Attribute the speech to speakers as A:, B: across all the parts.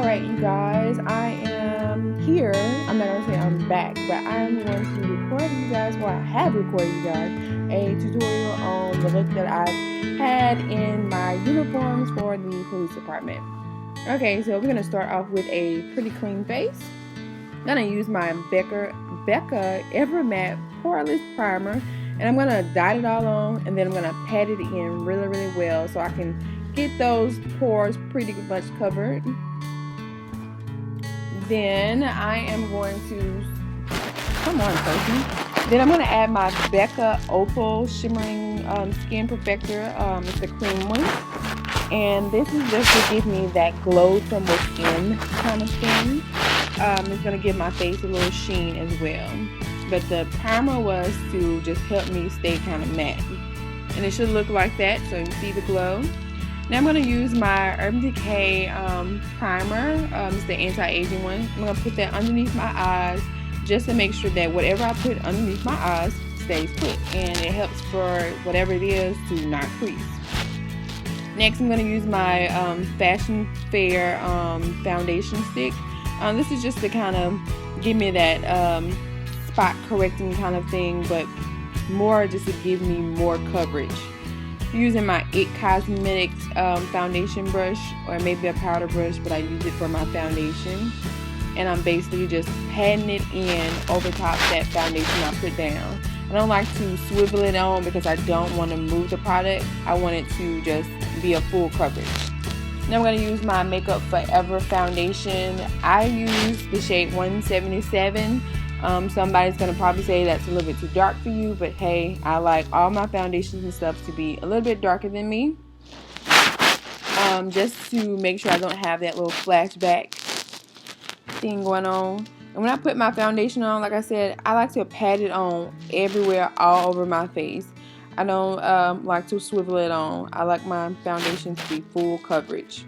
A: Alright, you guys, I am here. I'm not going to say I'm back, but I'm going to record you guys, well, I have recorded you guys, a tutorial on the look that I've had in my uniforms for the police department. Okay, so we're going to start off with a pretty clean face. I'm going to use my Becca Evermatte Poreless Primer, and I'm going to dot it all on, and then I'm going to pat it in really, really well so I can get those pores pretty much covered. Then I am going to, come on, person. Then I'm going to add my Becca Opal Shimmering Skin Perfector. It's the cream one. And this is just to give me that glow from within kind of thing. It's going to give my face a little sheen as well. But the primer was to just help me stay kind of matte. And it should look like that, so you see the glow. Now I'm going to use my Urban Decay primer. It's the anti-aging one. I'm going to put that underneath my eyes just to make sure that whatever I put underneath my eyes stays put. And it helps for whatever it is to not crease. Next I'm going to use my Fashion Fair foundation stick. This is just to kind of give me that spot correcting kind of thing, but more just to give me more coverage. Using my IT Cosmetics foundation brush, or maybe a powder brush, but I use it for my foundation. And I'm basically just patting it in over top that foundation I put down. I don't like to swivel it on because I don't want to move the product. I want it to just be a full coverage. Now I'm going to use my Makeup Forever foundation. I use the shade 177. Somebody's going to probably say that's a little bit too dark for you, but hey, I like all my foundations and stuff to be a little bit darker than me, just to make sure I don't have that little flashback thing going on. And when I put my foundation on, like I said, I like to pat it on everywhere, all over my face. I don't like to swivel it on. I like my foundation to be full coverage.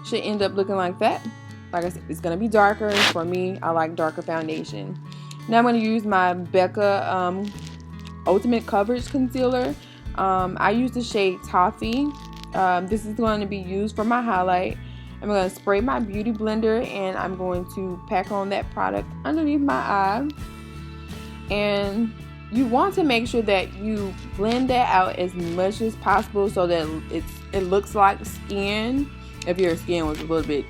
A: Should end up looking like that. Like I said, it's going to be darker. For me, I like darker foundation. Now I'm going to use my Becca Ultimate Coverage Concealer. I use the shade Toffee. This is going to be used for my highlight. I'm going to spray my beauty blender, and I'm going to pack on that product underneath my eye. And you want to make sure that you blend that out as much as possible so that it looks like skin. If your skin was a little bit,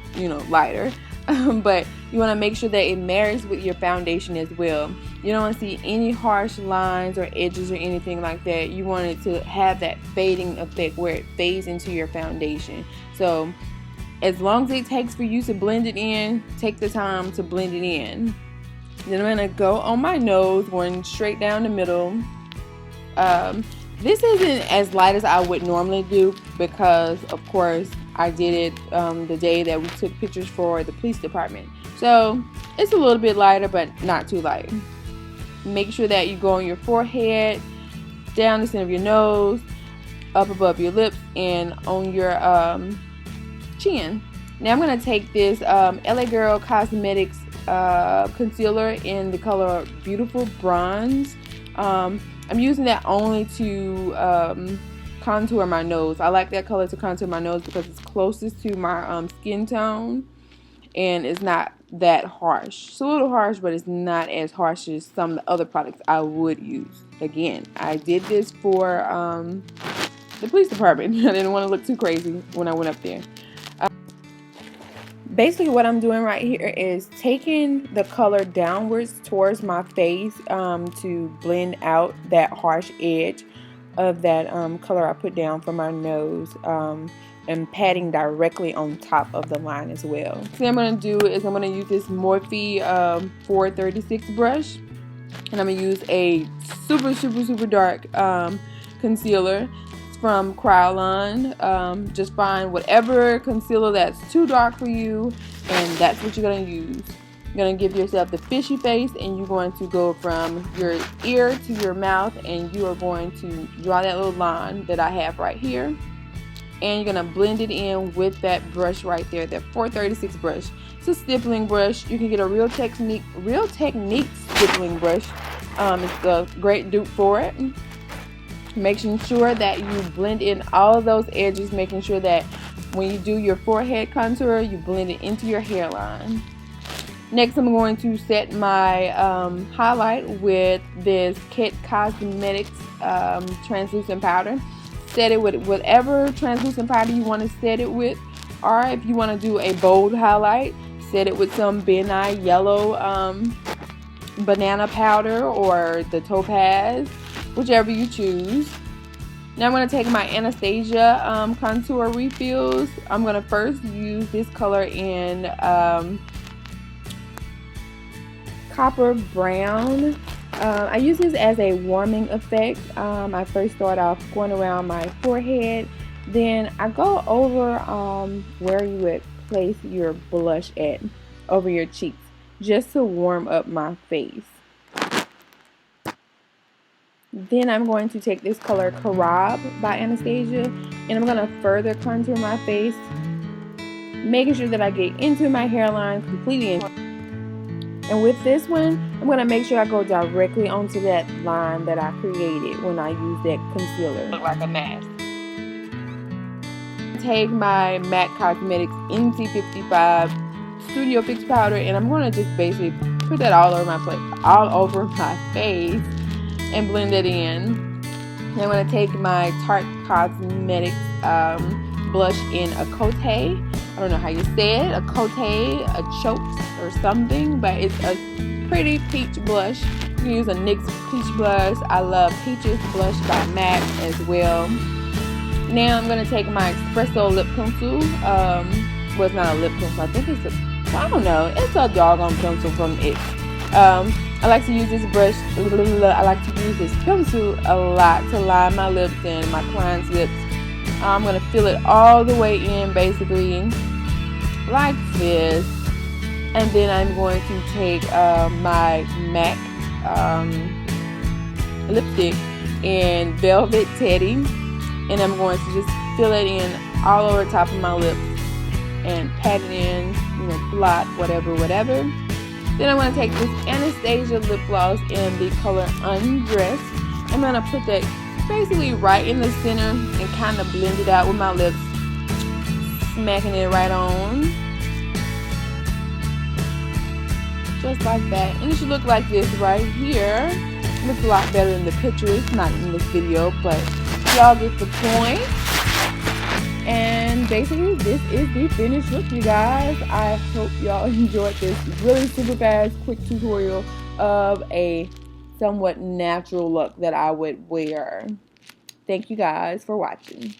A: lighter. But you want to make sure that it marries with your foundation as well. You don't want to see any harsh lines or edges or anything like that. You want it to have that fading effect where it fades into your foundation. So as long as it takes for you to blend it in, take the time to blend it in. Then I'm going to go on my nose, going straight down the middle. This isn't as light as I would normally do because, of course, I did it the day that we took pictures for the police department. So it's a little bit lighter, but not too light. Make sure that you go on your forehead, down the center of your nose, up above your lips, and on your chin. Now I'm going to take this LA Girl Cosmetics concealer in the color Beautiful Bronze. I'm using that only to contour my nose. I like that color to contour my nose because it's closest to my skin tone, and it's not that harsh. It's a little harsh, but it's not as harsh as some of the other products I would use. Again, I did this for the police department. I didn't want to look too crazy when I went up there. Basically what I'm doing right here is taking the color downwards towards my face to blend out that harsh edge of that color I put down for my nose, and patting directly on top of the line as well. So what I'm going to do is I'm going to use this Morphe 436 brush, and I'm going to use a super dark concealer from Kryolan. Just find whatever concealer that's too dark for you, and that's what you're going to use. You're going to give yourself the fishy face, and you're going to go from your ear to your mouth, and you are going to draw that little line that I have right here. and you're going to blend it in with that brush right there, that 436 brush. It's a stippling brush. You can get a Real Technique stippling brush. It's a great dupe for it. Making sure that you blend in all of those edges, making sure that when you do your forehead contour, you blend it into your hairline. Next, I'm going to set my highlight with this Kit Cosmetics translucent powder. Set it with whatever translucent powder you want to set it with, or if you want to do a bold highlight, set it with some Ben Nye yellow banana powder or the topaz, whichever you choose. Now I'm going to take my Anastasia contour refills. I'm going to first use this color in copper brown. I use this as a warming effect. I first start off going around my forehead, then I go over where you would place your blush at, over your cheeks, just to warm up my face. Then I'm going to take this color Karab by Anastasia, and I'm going to further contour my face, making sure that I get into my hairline completely. And with this one, I'm going to make sure I go directly onto that line that I created when I use that concealer. Look like a mask. Take my MAC Cosmetics NC55 Studio Fix powder, and I'm going to just basically put that all over my face and blend it in. Then I'm going to take my Tarte Cosmetics blush in a Cote. I don't know how you say it, a Cote, a Chokes or something, but it's a pretty peach blush. You can use a NYX peach blush. I love Peaches blush by MAC as well. Now I'm going to take my Espresso lip pencil. Well, it's not a lip pencil. I think it's I don't know. It's a doggone pencil from it. I like to use this brush. I like to use this pencil a lot to line my lips and my client's lips. I'm going to fill it all the way in, basically like this. And then I'm going to take my MAC lipstick in Velvet Teddy, and I'm going to just fill it in all over the top of my lips and pat it in, blot, whatever. Then I'm going to take this Anastasia lip gloss in the color Undressed. I'm going to put that basically right in the center and kind of blend it out with my lips, smacking it right on, just like that. And it should look like this right here. It looks a lot better in the pictures, not in this video, but y'all get the point. And basically this is the finished look, you guys. I hope y'all enjoyed this really super fast quick tutorial of a somewhat natural look that I would wear. Thank you guys for watching.